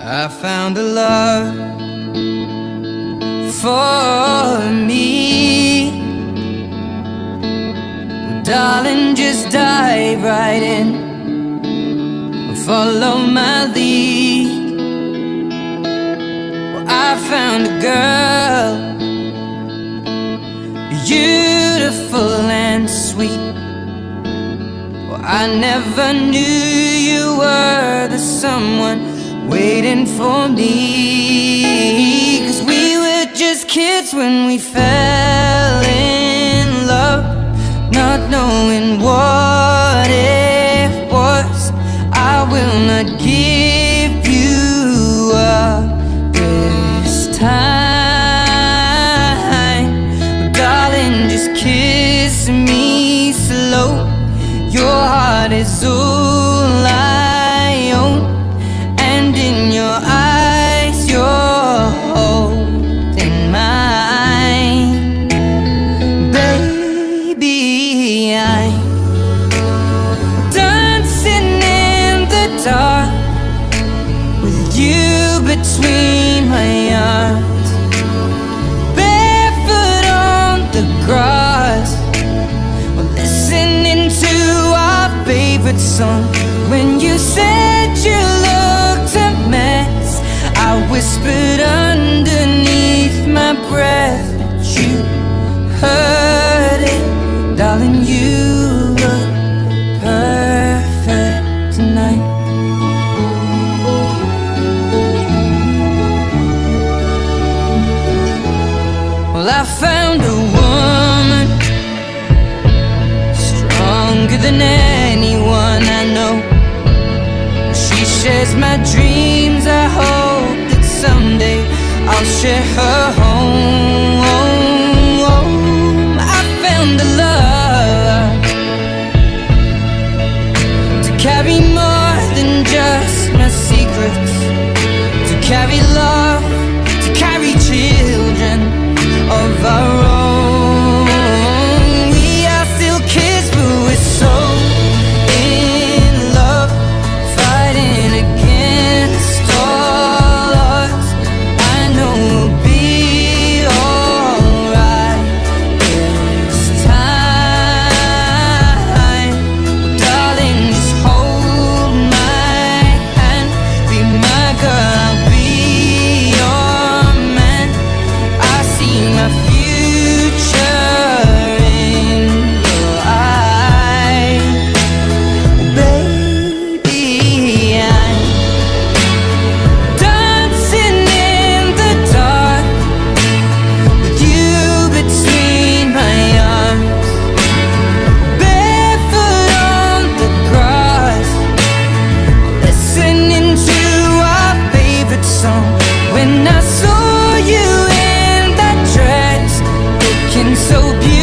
I found a love for me. Well, darling, just dive right in, follow my lead. Well, I found a girl, beautiful and sweet. Well, I never knew you were the someone waiting for me. 'Cause we were just kids when we fell in love, not knowing what it was. I will not give you up this time, but darling, just kiss me slow. Your heart is all I own, and in your eyes you're holding mine. Baby, I'm dancing in the dark with you between my arms, barefoot on the grass, we're listening to our favorite song. When you said you looked a mess, I whispered underneath my breath, but you heard it. Darling, you look perfect tonight. Well, I found a woman stronger than anyone I know. She shares my dreams. I hope that someday I'll share her home. I found a love to carry more than just my secrets, to carry love, to carry children of our own. We are still kids, but we're so in love, fighting against all odds. I know we'll be alright this time. Well, darling, just hold my hand, be my girl, I'll be your man. I see my future in your eyes. Baby, I'm dancing in the dark with you between my arms, barefoot on the grass, listening to our favorite song. When I saw you in that dress, looking so beautiful,